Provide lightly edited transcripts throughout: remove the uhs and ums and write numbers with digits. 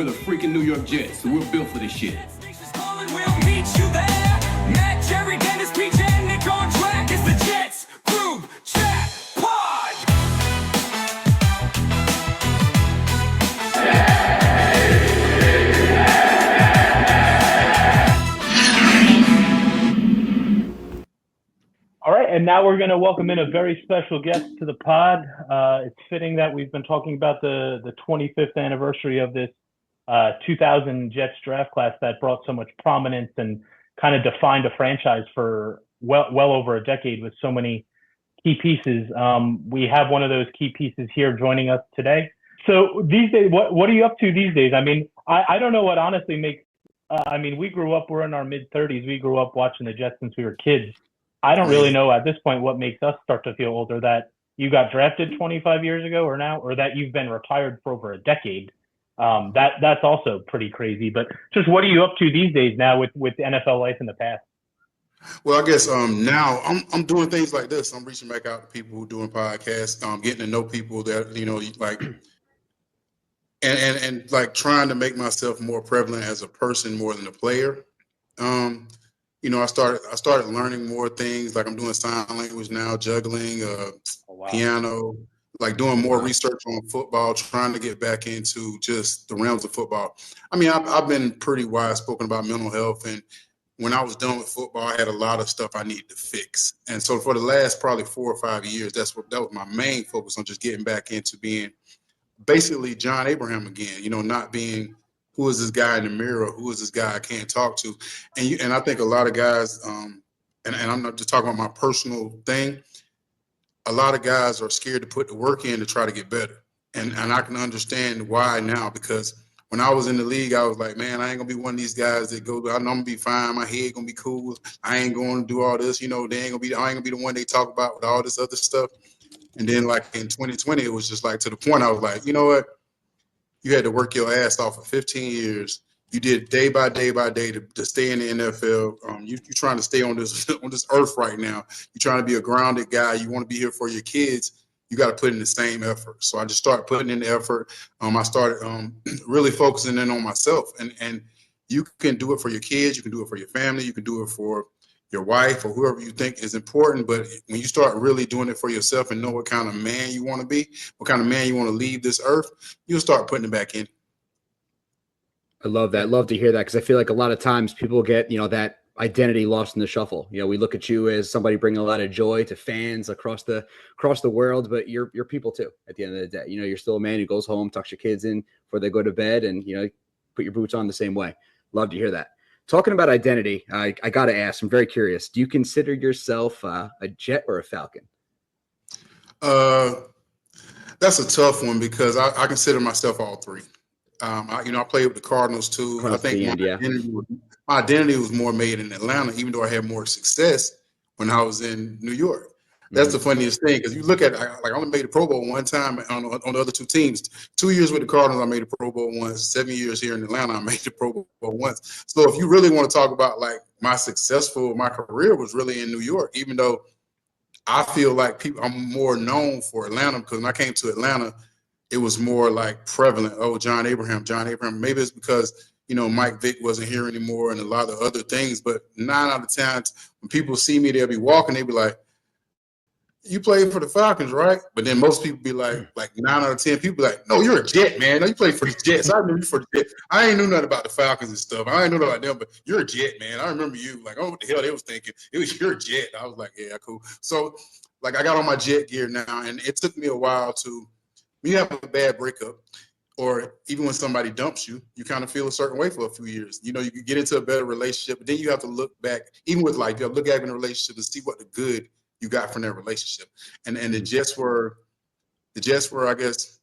we're the freaking New York Jets, so we're built for this shit. We'll meet you there. Matt, Jerry, Dennis, PJ, and Nick on track. It's the Jets Group Chat Pod. All right, and now we're going to welcome in a very special guest to the pod. It's fitting that we've been talking about the 25th anniversary of this 2000 Jets draft class that brought so much prominence and kind of defined a franchise for well over a decade with so many key pieces. We have one of those key pieces here joining us today. So these days, what are you up to these days? I mean, I don't know what honestly makes. We grew up. We're in our mid 30s. We grew up watching the Jets since we were kids. I don't really know at this point what makes us start to feel older, that you got drafted 25 years ago or that you've been retired for over a decade. That's also pretty crazy. But just what are you up to these days now with NFL life in the past? Well, I guess now I'm doing things like this. I'm reaching back out to people who are doing podcasts, getting to know people that, like, and like trying to make myself more prevalent as a person more than a player. I started learning more things. Like I'm doing sign language now, juggling, piano, like doing more research on football, trying to get back into just the realms of football. I mean, I've been pretty wide spoken about mental health, and when I was done with football, I had a lot of stuff I needed to fix. And so for the last probably 4 or 5 years, that was my main focus, on just getting back into being basically John Abraham again. Not being, who is this guy in the mirror? Who is this guy I can't talk to? And I think a lot of guys, and I'm not just talking about my personal thing, a lot of guys are scared to put the work in to try to get better. And I can understand why now, because when I was in the league, I was like, man, I ain't going to be one of these guys that go, I know I'm going to be fine. My head going to be cool. I ain't going to do all this. I ain't going to be the one they talk about with all this other stuff. And then like in 2020, it was just like to the point I was like, you know what? You had to work your ass off for 15 years. You did day by day to stay in the NFL. You're trying to stay on this earth right now. You're trying to be a grounded guy. You want to be here for your kids. You got to put in the same effort. So I just started putting in the effort. I started really focusing in on myself. And you can do it for your kids. You can do it for your family. You can do it for your wife or whoever you think is important. But when you start really doing it for yourself and know what kind of man you want to be, what kind of man you want to leave this earth, you'll start putting it back in. I love that. Love to hear that, because I feel like a lot of times people get, that identity lost in the shuffle. We look at you as somebody bringing a lot of joy to fans across the world, but you're people too. At the end of the day, you're still a man who goes home, tucks your kids in before they go to bed, and put your boots on the same way. Love to hear that. Talking about identity, I got to ask, I'm very curious. Do you consider yourself a Jet or a Falcon? That's a tough one, because I consider myself all three. I played with the Cardinals too. I think my identity was more made in Atlanta, even though I had more success when I was in New York. That's the funniest thing, because you look at, I only made the Pro Bowl one time on the other two teams. 2 years with the Cardinals, I made the Pro Bowl once. 7 years here in Atlanta, I made the Pro Bowl once. So if you really want to talk about like my career was really in New York, even though I feel like I'm more known for Atlanta, because when I came to Atlanta, it was more like prevalent. Oh, John Abraham. Maybe it's because, Mike Vick wasn't here anymore and a lot of other things. But 9 out of 10, when people see me, they'll be walking, they'll be like, you played for the Falcons, right? But then most people be like 9 out of 10 people be like, no, you're a Jet, man. No, you played for the Jets. I remember you for the Jets. I ain't knew nothing about the Falcons and stuff. I ain't know nothing about them, but you're a Jet, man. I remember you. Like, oh, what the hell they was thinking? It was your Jet. I was like, yeah, cool. So, like, I got on my Jet gear now, and it took me a while to, when you have a bad breakup, or even when somebody dumps you, you kind of feel a certain way for a few years. You can get into a better relationship, but then you have to look back, even with life, you have to look back in a relationship to see what the good you got from that relationship. And the Jets were, I guess,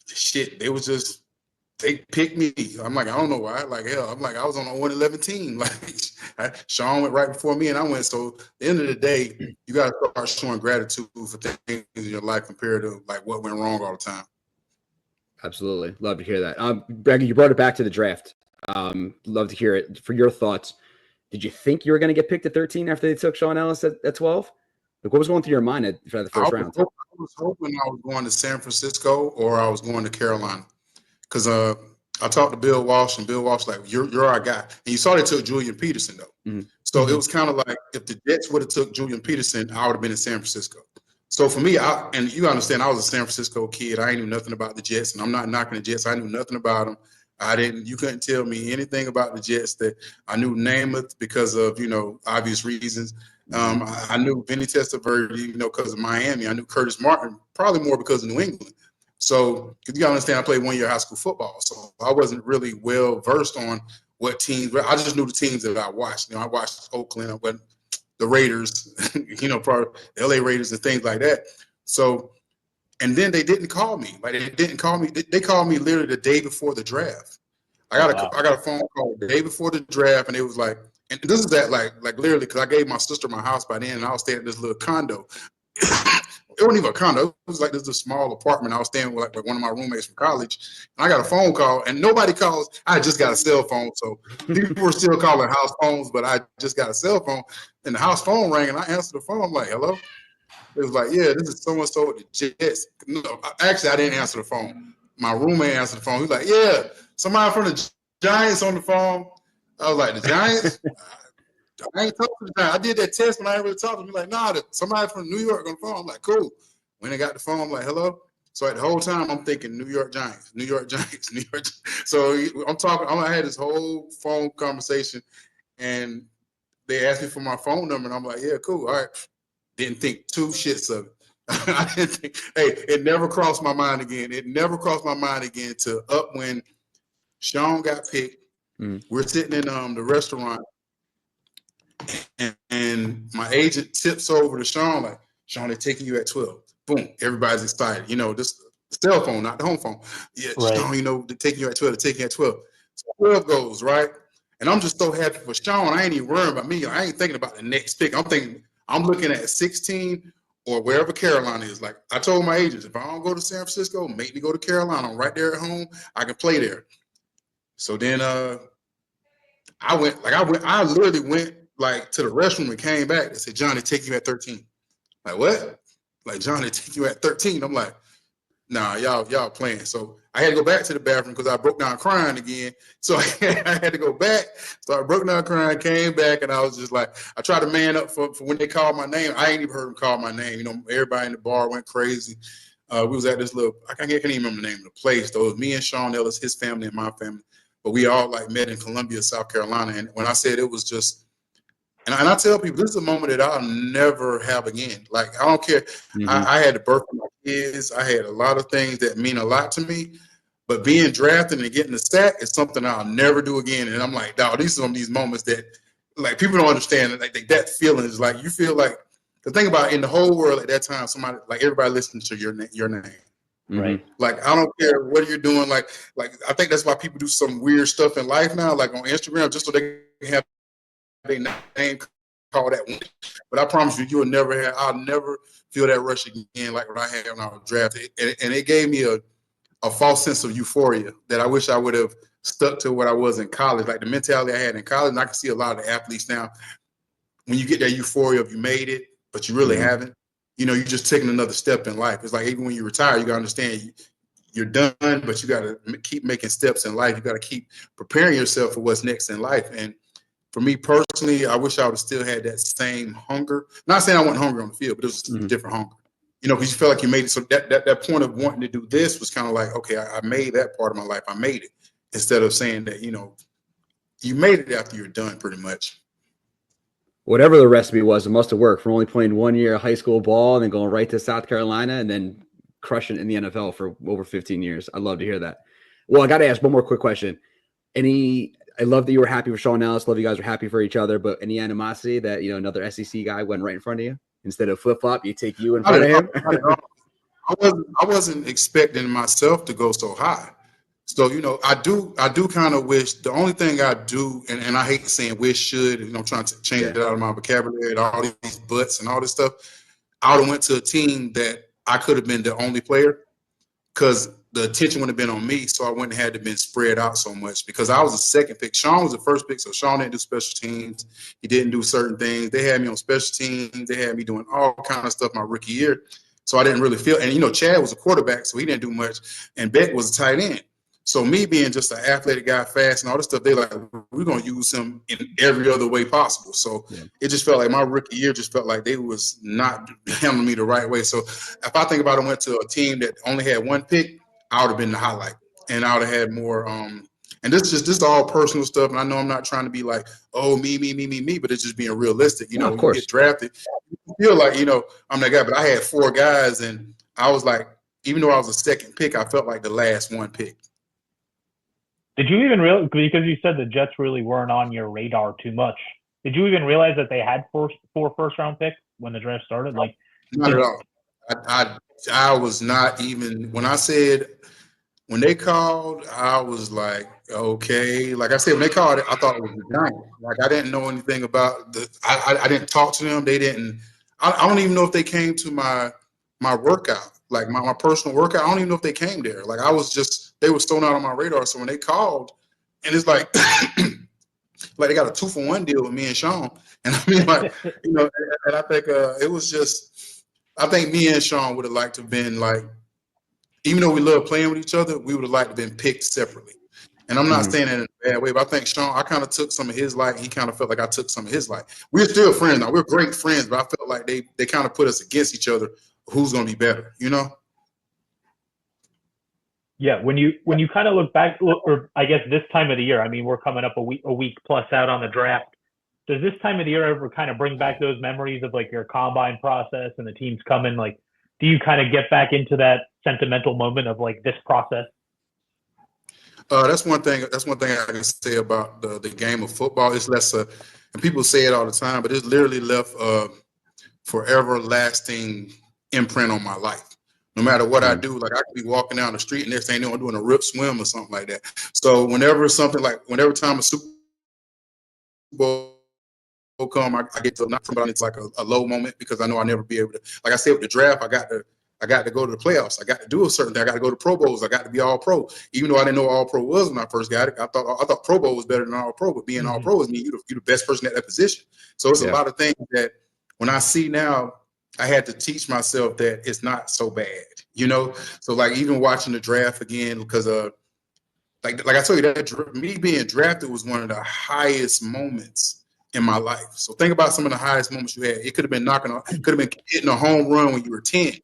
shit. They picked me. I'm like, I don't know why. Like, hell, I'm like, I was on a 1-11 team. Like, Sean went right before me and I went. So at the end of the day, you got to start showing gratitude for things in your life compared to like what went wrong all the time. Absolutely. Love to hear that. Bragg, you brought it back to the draft. Love to hear it. For your thoughts, did you think you were going to get picked at 13 after they took Sean Ellis at 12? Like, what was going through your mind for the first round? I was hoping I was going to San Francisco or I was going to Carolina. because I talked to Bill Walsh, and Bill Walsh like, you're our guy. And you saw they took Julian Peterson though. Mm-hmm. So it was kind of like if the Jets would have took Julian Peterson, I would have been in San Francisco. So for me, and you understand, I was a San Francisco kid. I ain't knew nothing about the Jets, and I'm not knocking the Jets. I knew nothing about them. You couldn't tell me anything about the Jets. That I knew Namath because of, obvious reasons. I knew Vinny Testaverde, because of Miami. I knew Curtis Martin probably more because of New England. So you gotta understand, I played 1 year high school football, so I wasn't really well versed on what teams. I just knew the teams that I watched. I watched Oakland, I went the Raiders, probably the LA Raiders and things like that. So, and then they didn't call me. Like they didn't call me. They called me literally the day before the draft. I got a phone call the day before the draft, and it was like, and this is that like literally because I gave my sister my house by then, and I was staying in this little condo. It wasn't even a condo. It was like this small apartment. I was staying with like one of my roommates from college, and I got a phone call, and nobody calls. I just got a cell phone, so people were still calling house phones, but I just got a cell phone, and the house phone rang, and I answered the phone. I'm like, hello? It was like, yeah, this is so-and-so at the Jets. No, actually, I didn't answer the phone. My roommate answered the phone. He was like, yeah, somebody from the Giants on the phone. I was like, the Giants? I ain't talking to the Giants. I did that test when I ain't really talked to him. He's like, nah, somebody from New York on the phone. I'm like, cool. When I got the phone, I'm like, hello? So the whole time I'm thinking New York Giants, New York Giants, New York Giants. So I had this whole phone conversation, and they asked me for my phone number, and I'm like, yeah, cool, all right. Didn't think two shits of it. I didn't think, it never crossed my mind again. It never crossed my mind again to up when Sean got picked. We're sitting in the restaurant, and my agent tips over to Sean, like, Sean, they're taking you at 12. Boom, everybody's excited. This cell phone, not the home phone. Yeah, right. Sean, they're taking you at 12, they're taking you at 12. So 12 goes, right? And I'm just so happy for Sean. I ain't even worrying about me. I ain't thinking about the next pick. I'm looking at 16 or wherever Carolina is. Like I told my agents, if I don't go to San Francisco, make me go to Carolina. I'm right there at home. I can play there. So then I literally went like to the restroom and came back. They said, Johnny, take you at 13. Like, what? Like, Johnny, take you at 13. I'm like, nah, y'all playing. So I had to go back to the bathroom because I broke down crying again. So I had to go back. So I broke down crying, came back, and I was just like, I tried to man up for when they called my name. I ain't even heard them call my name. Everybody in the bar went crazy. We was at this I can't even remember the name of the place, though. It was me and Sean Ellis, his family and my family. But we all like met in Columbia, South Carolina. And when I said it was just, and I tell people, this is a moment that I'll never have again. Like, I don't care. Mm-hmm. I had the birth of my kids. I had a lot of things that mean a lot to me. But being drafted and getting the sack is something I'll never do again. And I'm like, dog, these are some of these moments that, like, people don't understand. Like, that feeling is like, you feel like, the thing about in the whole world at that time, somebody, like, everybody listening to your name. Right. Like, I don't care what you're doing. Like I think that's why people do some weird stuff in life now, like on Instagram, just so they can have their name called that one. But I promise you, I'll never feel that rush again like what I had when I was drafted. And it gave me a false sense of euphoria that I wish I would have stuck to what I was in college. Like the mentality I had in college, and I can see a lot of the athletes now, when you get that euphoria of you made it, but you really haven't, you're just taking another step in life. It's like even when you retire, you got to understand you're done, but you got to keep making steps in life. You got to keep preparing yourself for what's next in life. And for me personally, I wish I would have still had that same hunger. Not saying I wasn't hungry on the field, but it was a different hunger. Because you felt like you made it. So that point of wanting to do this was kind of like, okay, I made that part of my life. I made it. Instead of saying that, you made it after you're done pretty much. Whatever the recipe was, it must have worked from only playing 1 year of high school ball and then going right to South Carolina and then crushing in the NFL for over 15 years. I'd love to hear that. Well, I got to ask one more quick question. I love that you were happy for Sean Ellis. Love you guys were happy for each other, but any animosity that, another SEC guy went right in front of you? Instead of flip-flop, you take you in front of him? I wasn't expecting myself to go so high. So, I do kind of wish. The only thing I do, and I hate saying wish, should, trying to change it out of my vocabulary and all these buts and all this stuff. I would have went to a team that I could have been the only player because the attention would have been on me. So I wouldn't have had to been spread out so much because I was the second pick. Sean was the first pick. So Sean didn't do special teams. He didn't do certain things. They had me on special teams. They had me doing all kind of stuff my rookie year. So I didn't really feel, and Chad was a quarterback, so he didn't do much. And Beck was a tight end. So me being just an athletic guy, fast and all this stuff, they like, we're gonna use him in every other way possible. So it just felt like my rookie year just felt like they was not handling me the right way. So if I think about it, I went to a team that only had one pick, I would have been the highlight, and I would have had more. And this is all personal stuff, and I know I'm not trying to be like, oh, me, but it's just being realistic. You know, when you get drafted, you feel like, you know, I'm that guy. But I had 4 guys, and I was like, even though I was a second pick, I felt like the last one pick. Did you even realize, because you said the Jets really weren't on your radar too much, did you even realize that they had four first-round picks when the draft started? Like, not at all. I was not even, when they called, I was like, okay. Like I said, when they called it, I thought it was a giant. Like I didn't know anything about I didn't talk to them. They didn't, I don't even know if they came to my workout, like my personal workout. I don't even know if they came there. Like they were thrown out on my radar. So when they called, and it's like, like they got a 2-for-1 deal with me and Sean. And I mean, like, you know, and I think it was just, I think me and Sean would have liked to have been like, even though we love playing with each other, we would have liked to have been picked separately. And I'm not saying that in a bad way, but I think Sean, I kind of took some of his light. He kind of felt like I took some of his light. We're still friends now. We're great friends, but I felt like they kind of put us against each other. Who's going to be better, you know? Yeah, when you kind of look back, or I guess this time of the year, I mean, we're coming up a week plus out on the draft. Does this time of the year ever kind of bring back those memories of like your combine process and the teams coming? Like, do you kind of get back into that sentimental moment of like this process? That's one thing. That's one thing I can say about the game of football. It's less, and people say it all the time, but it's literally left forever lasting imprint on my life. No matter what I do, like I could be walking down the street and next thing you know, I'm doing a rip swim or something like that. So whenever time a Super Bowl come, I get to not somebody, it's like a low moment because I know I'll never be able to. Like I said with the draft, I got to go to the playoffs. I got to do a certain thing. I got to go to Pro Bowls. I got to be All Pro. Even though I didn't know All Pro was when I first got it, I thought Pro Bowl was better than All Pro. But being All Pro is mean you're the best person at that position. So it's a lot of things that when I see now, I had to teach myself that it's not so bad, you know. So like even watching the draft again, because like I told you, that me being drafted was one of the highest moments in my life. So think about some of the highest moments you had. It could have been hitting a home run when you were 10.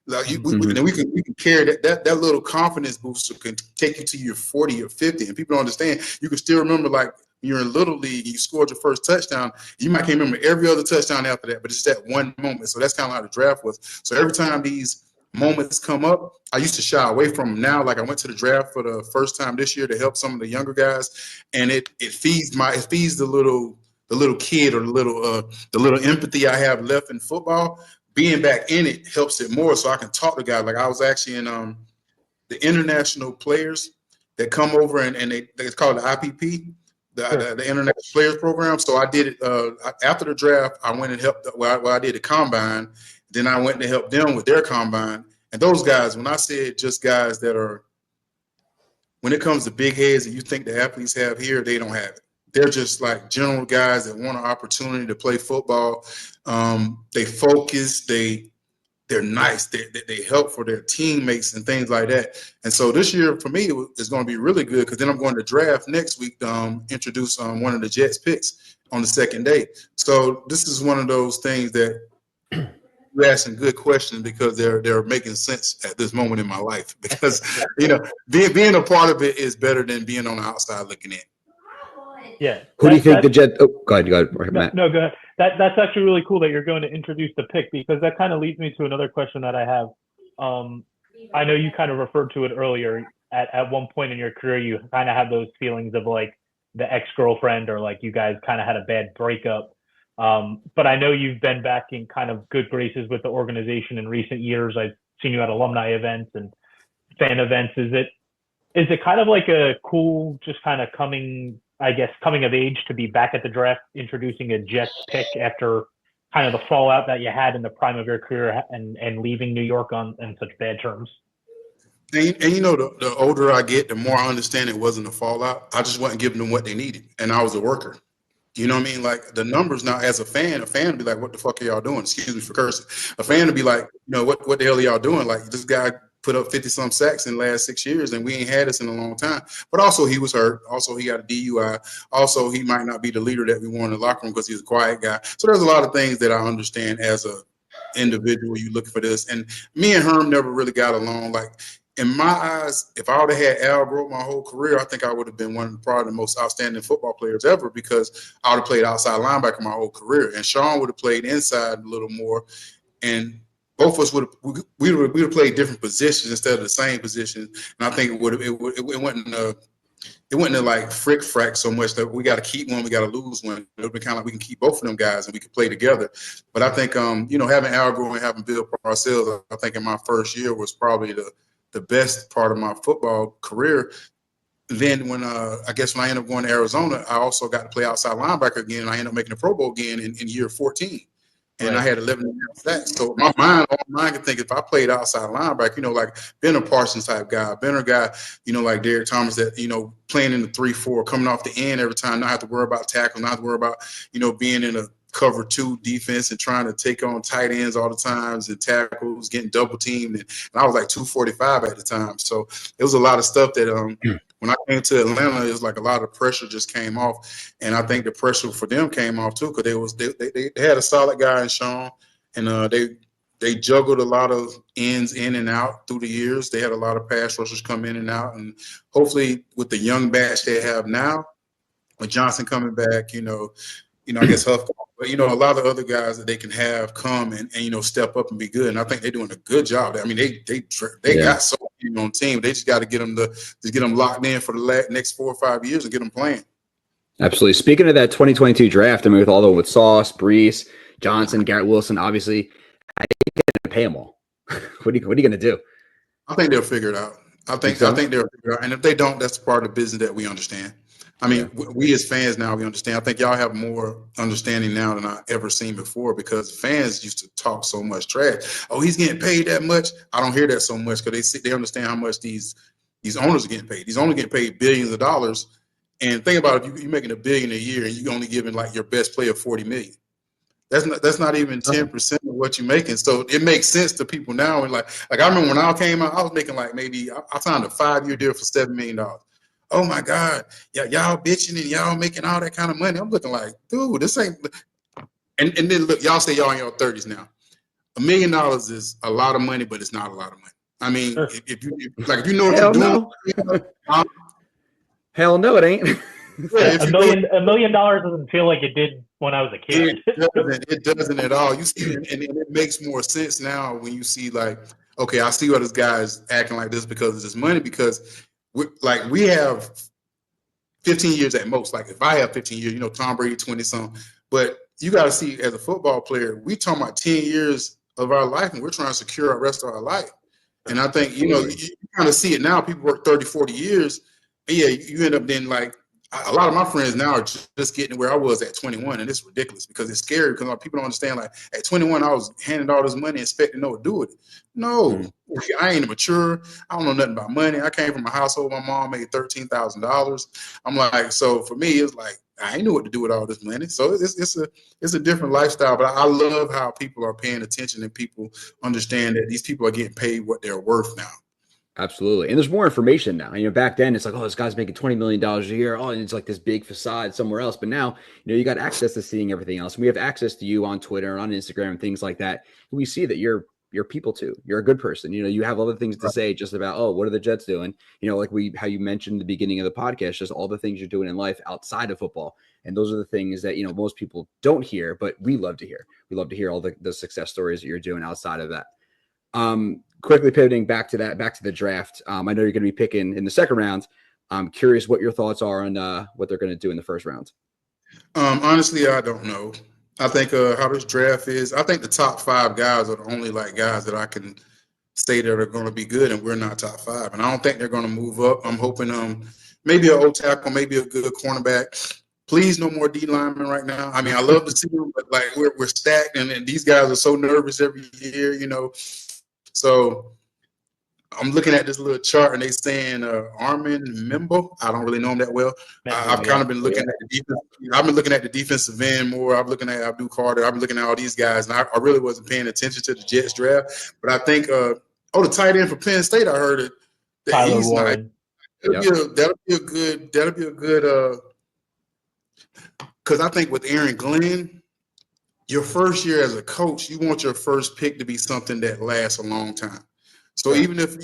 Like we can carry that little confidence booster can take you to your 40 or 50. And people don't understand. You can still remember like you're in Little League, you scored your first touchdown. You might can't remember every other touchdown after that, but it's that one moment. So that's kind of how the draft was. So every time these moments come up, I used to shy away from them. Now, like I went to the draft for the first time this year to help some of the younger guys, and it feeds the little kid or the little empathy I have left in football. Being back in it helps it more, so I can talk to guys. Like I was actually in the international players that come over and it's called the IPP. The International Players Program. So I did it after the draft. I went and helped. I did the combine. Then I went to help them with their combine. And those guys, when I said just guys that are, when it comes to big heads that you think the athletes have here, they don't have it. They're just like general guys that want an opportunity to play football. They focus. They're nice. They help for their teammates and things like that. And so this year for me it's going to be really good because then I'm going to draft next week to introduce one of the Jets picks on the second day. So this is one of those things that you're asking good questions because they're making sense at this moment in my life. Because you know being a part of it is better than being on the outside looking in. Yeah. Who do you think the Jets? Oh, go ahead, Matt. No, go ahead. That's actually really cool that you're going to introduce the pick because that kind of leads me to another question that I have. I know you kind of referred to it earlier. At one point in your career, you kind of had those feelings of like the ex-girlfriend or like you guys kind of had a bad breakup. But I know you've been back in kind of good graces with the organization in recent years. I've seen you at alumni events and fan events. Is it kind of like a cool, just kind of coming of age to be back at the draft, introducing a Jets pick after kind of the fallout that you had in the prime of your career and leaving New York on such bad terms? And you know, the older I get, the more I understand it wasn't a fallout. I just wasn't giving them what they needed, and I was a worker. You know what I mean? Like the numbers now, as a fan would be like, "What the fuck are y'all doing?" Excuse me for cursing. A fan would be like, "You know, what the hell are y'all doing? Like this guy put up 50-some sacks in the last 6 years, and we ain't had this in a long time. But also he was hurt. Also he got a DUI. Also he might not be the leader that we want in the locker room because he's a quiet guy. So there's a lot of things that I understand as a individual. You looking for this, and me and Herm never really got along. Like in my eyes, if I would have had Al Groh my whole career, I think I would have been one of probably the most outstanding football players ever because I would have played outside linebacker my whole career, and Sean would have played inside a little more, and both of us would have played different positions instead of the same position. And I think it wouldn't like frick frack so much that we got to keep one, we got to lose one. It would be kind of like we can keep both of them guys and we can play together. But I think having Al Groh and having Bill Parcells, I think in my first year was probably the best part of my football career. Then when I ended up going to Arizona, I also got to play outside linebacker again, and I ended up making the Pro Bowl again in year 14. And I had 11 and a half sacks. So all my mind could think if I played outside linebacker, like been a Parsons type guy, been a guy, like Derek Thomas that, playing in the 3-4, coming off the end every time, not have to worry about tackle, not have to worry about, being in a cover 2 defense and trying to take on tight ends all the times and tackles, getting double teamed. And I was like 245 at the time. So it was a lot of stuff that when I came to Atlanta, it was like a lot of pressure just came off. And I think the pressure for them came off too, because they had a solid guy in Sean, and they juggled a lot of ends in and out through the years. They had a lot of pass rushers come in and out. And hopefully with the young batch they have now, with Johnson coming back, I guess Huff, but a lot of other guys that they can have come and step up and be good. And I think they're doing a good job. I mean, they got so many on team. They just got to get them locked in for the next 4 or 5 years and get them playing. Absolutely. Speaking of that 2022 draft, I mean, with Sauce, Brees, Johnson, Garrett Wilson, obviously, how are you going to pay them all? What are you going to do? I think they'll figure it out. I think they'll figure it out. And if they don't, that's part of the business that we understand. I mean, we as fans now, we understand. I think y'all have more understanding now than I ever seen before, because fans used to talk so much trash. Oh, he's getting paid that much. I don't hear that so much because they understand how much these owners are getting paid. These owners getting paid billions of dollars. And think about it, you're making $1 billion a year and you're only giving like your best player $40 million. That's not even 10% of what you're making. So it makes sense to people now. And like I remember when I came out, I was making like maybe I signed a 5-year deal for $7 million. Oh my God, y'all bitching and y'all making all that kind of money. I'm looking like, dude, this ain't. And then look, y'all say y'all in your 30s now. $1 million is a lot of money, but it's not a lot of money. I mean, if you know what you're doing, hell no, it ain't. $1 million doesn't feel like it did when I was a kid. It doesn't at all. You see, and it makes more sense now when you see like, okay, I see why this guy is acting like this because of this money, because we have 15 years at most. Like if I have 15 years, Tom Brady 20-some. But you got to see, as a football player, we talking about 10 years of our life, and we're trying to secure the rest of our life. And I think, you kind of see it now. People work 30, 40 years. And you end up then like, a lot of my friends now are just getting where I was at 21, and it's ridiculous because it's scary because people don't understand. Like at 21, I was handing all this money, expecting to do with it. No, I ain't mature. I don't know nothing about money. I came from a household. My mom made $13,000. I'm like, so for me, it's like I ain't knew what to do with all this money. So it's a different lifestyle. But I love how people are paying attention and people understand that these people are getting paid what they're worth now. Absolutely. And there's more information now. Back then it's like, oh, this guy's making $20 million a year. Oh, and it's like this big facade somewhere else. But now, you got access to seeing everything else. And we have access to you on Twitter and on Instagram and things like that. And we see that you're people too. You're a good person. You have other things to say just about, oh, what are the Jets doing? Like how you mentioned in the beginning of the podcast, just all the things you're doing in life outside of football. And those are the things that, most people don't hear, but we love to hear. We love to hear all the success stories that you're doing outside of that. Quickly pivoting back to the draft. I know you're going to be picking in the second round. I'm curious what your thoughts are on what they're going to do in the first round. Honestly, I don't know. I think how this draft is, I think the top 5 guys are the only guys that I can say that are going to be good, and we're not top 5. And I don't think they're going to move up. I'm hoping maybe an old tackle, maybe a good cornerback. Please, no more D linemen right now. I mean, I love to see them, but we're stacked, and these guys are so nervous every year, So I'm looking at this little chart, and they saying Armin Membo. I don't really know him that well. I've kind of been looking at the defense. I've been looking at the defensive end more. I'm looking at Abdul Carter. I've been looking at all these guys, and I really wasn't paying attention to the Jets draft. But I think Oh, the tight end for Penn State, I heard it. That Tyler he's not. Warren. That'll be a good. Because I think with Aaron Glenn, your first year as a coach, you want your first pick to be something that lasts a long time. So even if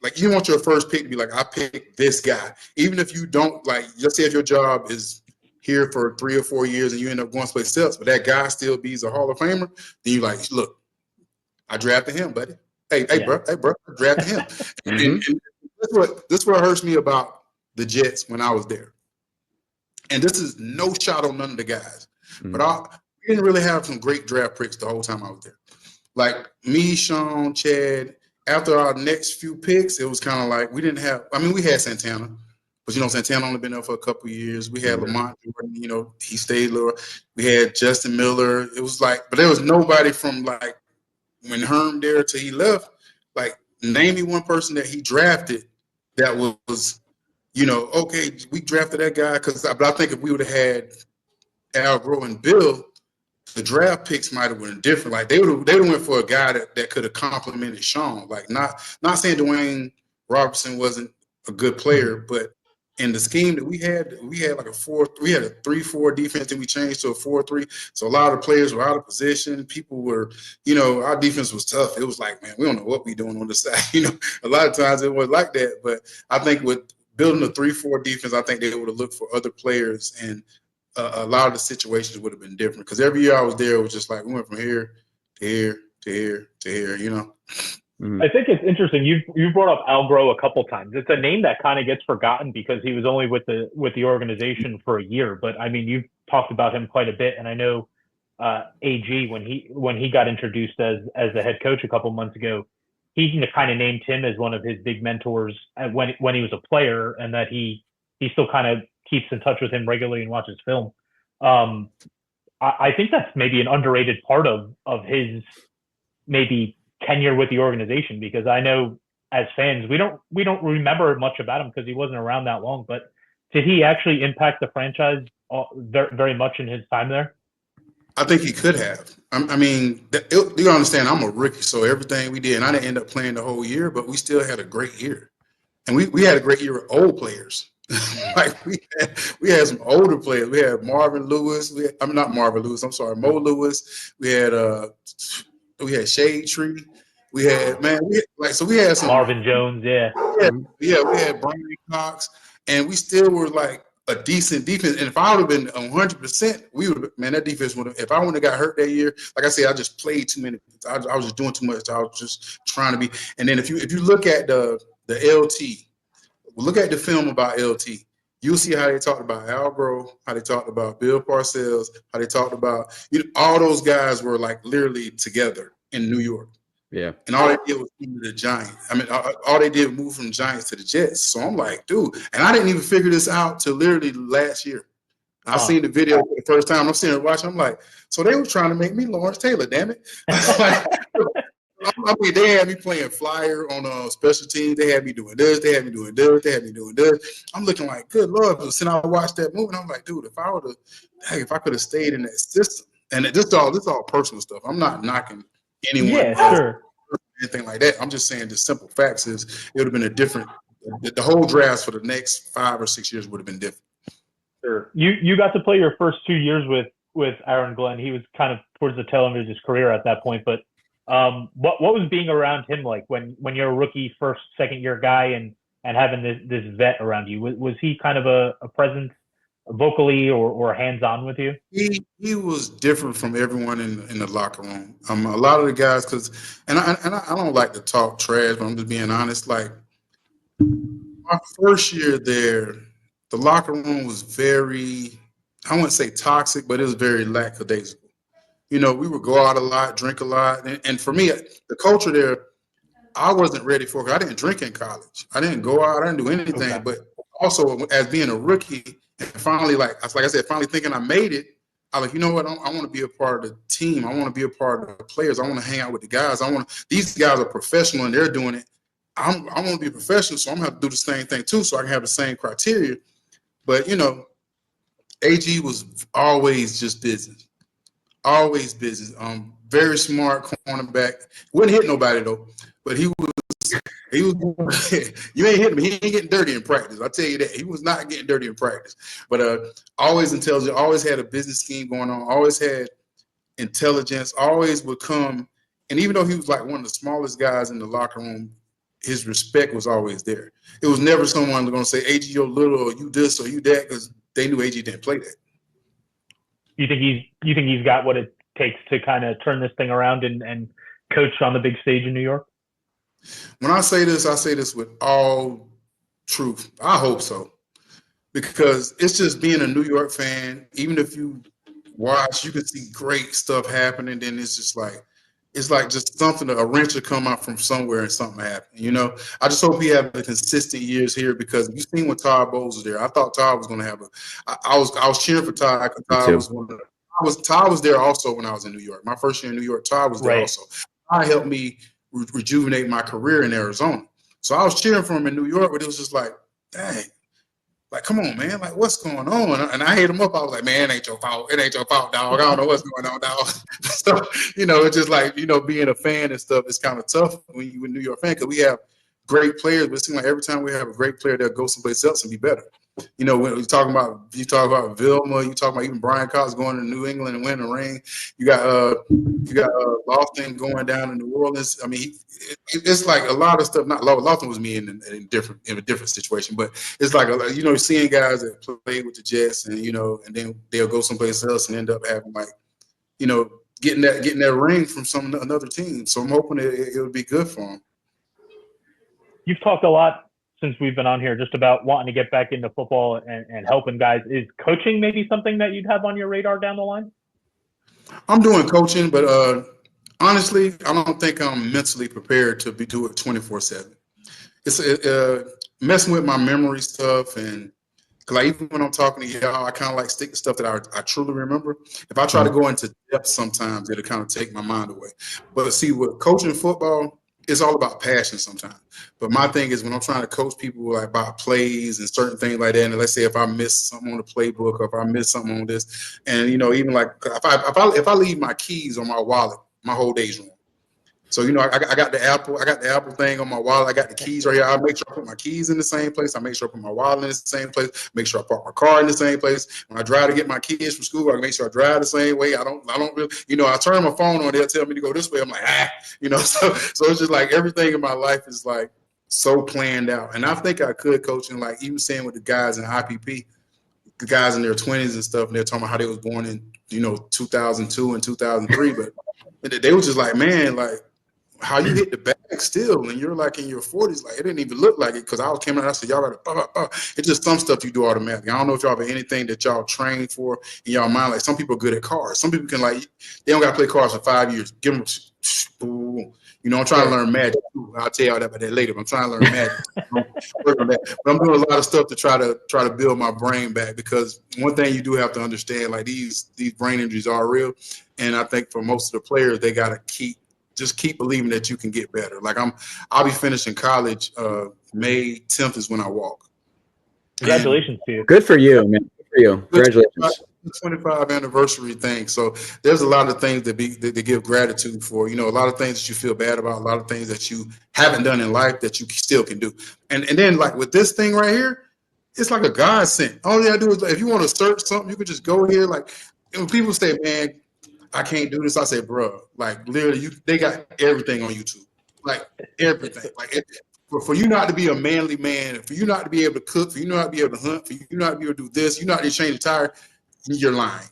like you want your first pick to be like, I picked this guy, even if you don't like, let's say if your job is here for 3 or 4 years and you end up going someplace else, but that guy still be a Hall of Famer, then you like, look, I drafted him, buddy. Hey, bro, I drafted him. And this is what hurts me about the Jets when I was there. And this is no shot on none of the guys, but we didn't really have some great draft picks the whole time I was there. Like me, Sean, Chad. After our next few picks, it was kind of like we didn't have. I mean, we had Santana, but Santana only been there for a couple of years. We had Lamont Jordan. He stayed lower. We had Justin Miller. It was like, but there was nobody from like when Herm there till he left. Like, name me one person that he drafted that was okay, we drafted that guy but I think if we would have had Al Groh and Bill, the draft picks might have been different. Like they would have went for a guy that could have complimented Sean. Like not saying Dwayne Robertson wasn't a good player, but in the scheme that we had like we had a 3-4 defense, and we changed to a 4-3. So a lot of the players were out of position. People were, our defense was tough. It was like, man, we don't know what we're doing on the side. A lot of times it was like that. But I think with building a 3-4 defense, I think they would have looked for other players, and a lot of the situations would have been different. Because every year I was there, it was just like we went from here to here to here to here. I think it's interesting. You brought up Al Groh a couple times. It's a name that kind of gets forgotten because he was only with the organization for a year. But I mean, you've talked about him quite a bit, and I know AG when he got introduced as the head coach a couple months ago, he kind of named him as one of his big mentors when he was a player, and that he still kind of keeps in touch with him regularly and watches film. I think that's maybe an underrated part of his maybe tenure with the organization, because I know as fans we don't remember much about him because he wasn't around that long. But did he actually impact the franchise very much in his time there? I think he could have. I mean, you understand, I'm a rookie, so everything we did, and I didn't end up playing the whole year, but we still had a great year. And we had a great year with old players. Like we had some older players. We had Marvin Lewis. Not Marvin Lewis. I'm sorry, Mo Lewis. We had Shade Tree. We had we had some Marvin Jones. Yeah. We had Brian Cox, and we still were like a decent defense. And if I would have been 100%, we would that defense would have. If I wouldn't have got hurt that year, like I said, I just played too many. I was just doing too much. I was just trying to be. And then if you look at the LT. Look at the film about LT. You'll see how they talked about Al Groh, how they talked about Bill Parcells, how they talked about all those guys were like literally together in New York. Yeah. And all they did was move to the Giants. I mean, all they did was move from the Giants to the Jets. So I'm like, dude, and I didn't even figure this out till literally last year. I seen the video for the first time. I'm sitting there watching. I'm like, so they were trying to make me Lawrence Taylor, damn it. I mean, they had me playing flyer on special teams. They had me doing this. They had me doing this. They had me doing this. I'm looking like, good Lord. But since I watched that movie, I'm like, dude, if I could have stayed in that system, and this all personal stuff. I'm not knocking anyone. Yeah, sure. Anything like that. I'm just saying the simple facts is it would have been a different. The whole draft for the next 5 or 6 years would have been different. Sure. You got to play your first 2 years with Aaron Glenn. He was kind of towards the tail end of his career at that point, but what was being around him like when you're a rookie, first, second year guy and having this vet around you? Was he kind of a presence vocally or hands-on with you? He was different from everyone in the locker room. A lot of the guys, and I don't like to talk trash, but I'm just being honest. Like my first year there, the locker room was very, I wouldn't say toxic, but it was very lackadaisical. We would go out a lot, drink a lot. And for me, the culture there, I wasn't ready for it. I didn't drink in college. I didn't go out. I didn't do anything. Okay. But also, as being a rookie, and finally, like I said, finally thinking I made it, I was like, you know what? I want to be a part of the team. I want to be a part of the players. I want to hang out with the guys. These guys are professional, and they're doing it. I want to be a professional, so I'm going to have to do the same thing, too, so I can have the same criteria. But, AG was always just business. Always business. Very smart cornerback. Wouldn't hit nobody though, but he was you ain't hitting him. He ain't getting dirty in practice. I'll tell you that. He was not getting dirty in practice. But always intelligent, always had a business scheme going on, always had intelligence, always would come. And even though he was like one of the smallest guys in the locker room, his respect was always there. It was never someone going to say, AG, you're little, or you this, or you that, because they knew AG didn't play that. You think he's got what it takes to kind of turn this thing around and coach on the big stage in New York? When I say this with all truth. I hope so. Because it's just being a New York fan, even if you watch, you can see great stuff happening, then it's like just something, a wrench will come out from somewhere and something happen. You know, I just hope he have the consistent years here, because you seen when Todd Bowles was there. I thought Todd was going to have I was cheering for Todd. Todd was there also when I was in New York. My first year in New York, Todd was there also. Todd helped me rejuvenate my career in Arizona. So I was cheering for him in New York, but it was just like, dang. Like, come on, man. Like, what's going on? And I hit him up. I was like, man, it ain't your fault. It ain't your fault, dog. I don't know what's going on, dog. So, you know, it's just like, you know, being a fan and stuff, it's kind of tough when you're a New York fan, because we have great players, but it seems like every time we have a great player, they'll go someplace else and be better. You know, when you talk about Vilma, you talk about even Brian Cox going to New England and winning the ring. You got Lofton going down in New Orleans. I mean, it's like a lot of stuff. Not Lofton was me in a different situation, but it's like, you know, seeing guys that play with the Jets, and you know, and then they'll go someplace else and end up having, like, you know, getting that ring from another team. So I'm hoping it'll be good for them. You've talked a lot since we've been on here just about wanting to get back into football and helping guys. Is coaching maybe something that you'd have on your radar down the line? I'm doing coaching, but honestly, I don't think I'm mentally prepared to do it 24/7. It's messing with my memory stuff, and like even when I'm talking to y'all, I kind of like stick to stuff that I truly remember. If I try to go into depth, sometimes it'll kind of take my mind away. But see, with coaching football, it's all about passion sometimes. But my thing is, when I'm trying to coach people like about plays and certain things like that, and let's say if I miss something on the playbook, or if I miss something on this, and you know, even like if I leave my keys on my wallet, my whole day's wrong. So, you know, I got the Apple thing on my wallet. I got the keys right here. I make sure I put my keys in the same place. I make sure I put my wallet in the same place. Make sure I park my car in the same place. When I drive to get my kids from school, I make sure I drive the same way. I don't really, you know, I turn my phone on, they'll tell me to go this way. I'm like, you know, so it's just like everything in my life is like so planned out. And I think I could coach, and like even saying with the guys in IPP, the guys in their 20s and stuff, and they're talking about how they was born in, you know, 2002 and 2003, but they was just like, man, like, how you hit the bag still, and you're like in your 40s, like it didn't even look like it, because I came out and I said, y'all gotta It's just some stuff you do automatically. I don't know if y'all have anything that y'all train for in y'all mind. Like some people are good at cars. Some people can, like, they don't gotta play cars for 5 years. Give them, you know, I'm trying to learn magic too. I'll tell y'all about that later. But I'm trying to learn magic. But I'm doing a lot of stuff to try to build my brain back, because one thing you do have to understand, like these brain injuries are real, and I think for most of the players, they gotta keep believing that you can get better. Like I'll be finishing college May 10th is when I walk. Congratulations to you. Good for you, man. Good for you. Congratulations. 25 anniversary thing. So there's a lot of things that they give gratitude for. You know, a lot of things that you feel bad about, a lot of things that you haven't done in life that you still can do. And then like with this thing right here, it's like a godsend. All you gotta do is, if you want to search something, you can just go here. Like, when people say, man, I can't do this, I say, bro, like literally, they got everything on YouTube, like everything. Like for you not to be a manly man, for you not to be able to cook, for you not to be able to hunt, for you not to be able to do this, you not to change a tire, you're lying.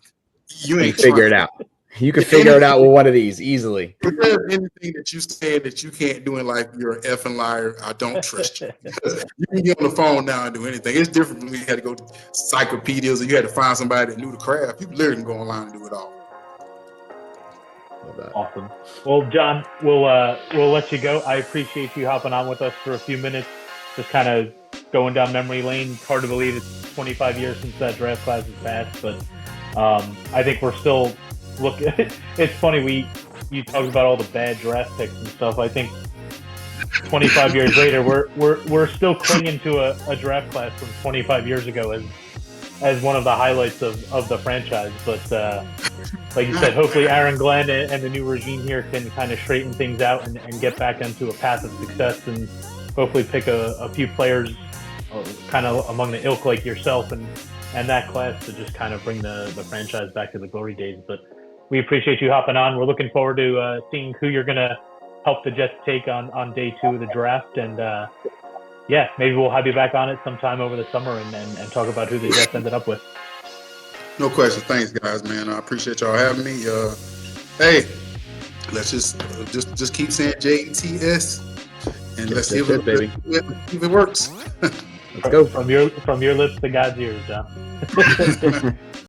You ain't figure it out. You can figure it out with one of these easily. If there's anything that you say that you can't do in life, you're an effing liar. I don't trust you. You can get on the phone now and do anything. It's different when you had to go to encyclopedias or you had to find somebody that knew the craft. You literally can go online and do it all. Awesome. Well, John, we'll let you go. I appreciate you hopping on with us for a few minutes, just kind of going down memory lane. It's hard to believe it's 25 years since that draft class has passed, but I think we're still looking. It's funny, you talked about all the bad draft picks and stuff. I think 25 years later, we're still clinging to a draft class from 25 years ago as one of the highlights of the franchise. But like you said, hopefully Aaron Glenn and the new regime here can kind of straighten things out and get back into a path of success, and hopefully pick a few players kind of among the ilk like yourself and that class to just kind of bring the franchise back to the glory days. But we appreciate you hopping on. We're looking forward to seeing who you're going to help the Jets take on day 2 of the draft. And yeah, maybe we'll have you back on it sometime over the summer and talk about who the Jets ended up with. No question. Thanks, guys, man. I appreciate y'all having me. Hey, let's just keep saying JETS, and let's see if it works. Let's go from your lips to God's ears, John.